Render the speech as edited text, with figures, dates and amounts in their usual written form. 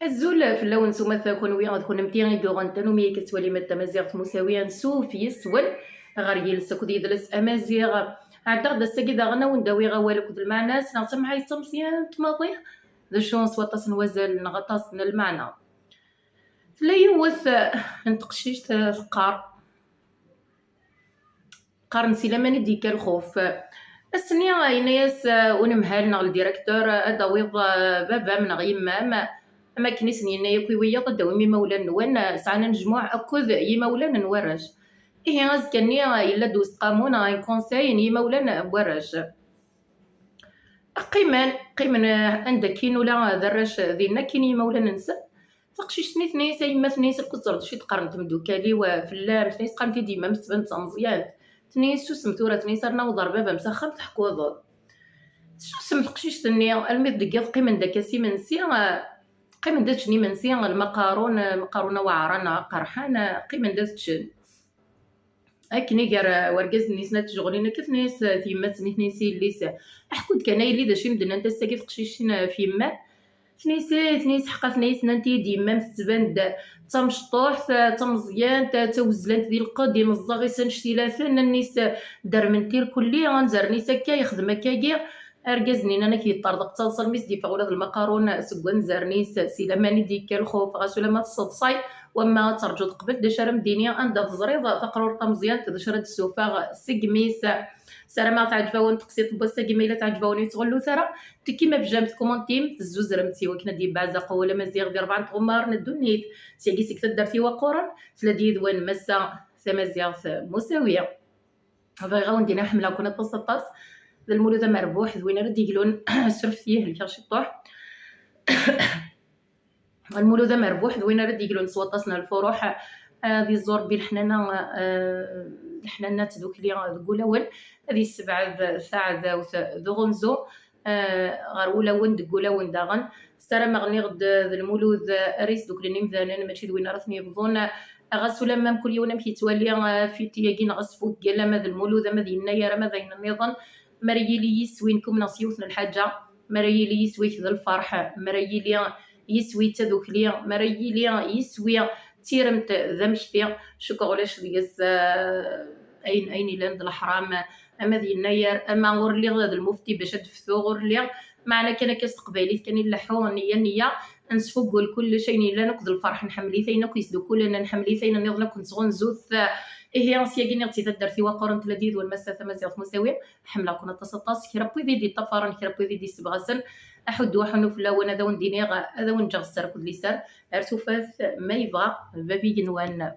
الزول في اللون سوما تكون ويا تكون متيغي دوغان تنومي كتولي مادة مزيغ مساويا سوفي سول غير يلسك ودي يدلس امازيغ عدا غدا ساكي داغنا ونداوي غوالك ود المعنى سنعتم هاي تمسيان تماضي ذا شون سواطاس نوزل نغطاس من المعنى لا يوث نتقشيش تقار قارن سيلاماني ديك الخوف السنية ينايس ونمهال نغ الديريكتور اداويض بابا من غيمام ما كنيس نينا يكوي ويا ضد مي مولا نوان سعنا نجموع اكوذ يمولا نورج إيه غاز كني إلا دوز قامون غاين كونساي يمولا بورج قيمن عندك كين ولا ذرش ذينا كين يمولا ننسى تقشيش ثني سايما ثني الكزر شي تقارن مدوكالي وفلام ثني قامتي ديما متبان مزيان ثني سوسم ثورة ثني صرنا وضربه بمسخم تحكو ضد شو سم تقشيش ثني الميد دقيق قيمن داكاسي منسي قيمن داتشني منسي مقارونه وعرانا قرحان قيمن داتشن اكني غير ورقز نيسنا تشغلينا كيف نيس فيما نيسي ليس احكد كان يلي داشي مدنا انت ساكي تقشيشنا فيما ثنيس حقا ثنيس نانتي ديما متبان تمشطوح تمزيان توزلانت ديال القديم الزاغي سنشتيلاتن النيس دار من تير كلي غنزر نيس هكا يخدم هكاكيا اركزني انا كيطردق توصل ميس ديفا ولا المقارون سكوان زرنيس سيلاماني ديك الخوف غاسولا ما تصدصاي وما ترجو تقبل دشرم دينيا عند الزريض تقرر مزيان تدشرد السوفاغ سقميس سارة ما تعجبون تقسيط بس قيمه تعجبوني تغلو ثرى كيما بجامت كومونتيم تزوز رمتي وكنا دي بعزق ولا مزيغ ديال 4 غمار ندونيت سيكي سكت درتي وقورا تلادي دوان مسا سمازيغ مساويه باغي غاون دينا حمله كنا تصطاس ذا المولود مربوح زوينه ردي يقولون سرفتيه اللي فيها شطوح المولود مربوح زوينه ردي يقولون صوطاسنا الفروح هذه الزور بالحنانه الحنانات دوك اللي تقول اول هذه 7 ساعه ذو غنزو غير ولا وند تقول وند داغن ساره مغني غد المولود ريس دوك اللي مثلا ماشي دوينه رثني يبظون غسولا مام كل يوم كيتوالي في تياكي نغسفو قال ما ذا المولود ما دينا يا ما ذين النظام مريلي يسوينكم نصيوثنا الحاجه مريلي يسويك ذا الفرح مريلي يسوي تذوك ليا مريلي يسوي تيرمت ذا مشفي شكولاش ديس اين لاند الحرام اما ذي النير اما غور لي غدا المفتي باش تفثو غور لي معنا كان كاستقبالي كان يلحو نيه نسفق كل شيء الا نقد الفرح نحملي ثينا كيسدو كلنا نحملي ثينا نضنا كنت غنزوث إيه سياقي نغتي تدرتي وقرن تلديد والمسافة مزيغ مساوية حملة كنا تصطاس كي ربي دي طفران كي ربي دي سبغسن أحد وحنو فلا وانا ذا ونديني هذا ونجغ السر كل سر ارتفاث ما يبغى بابي جنوان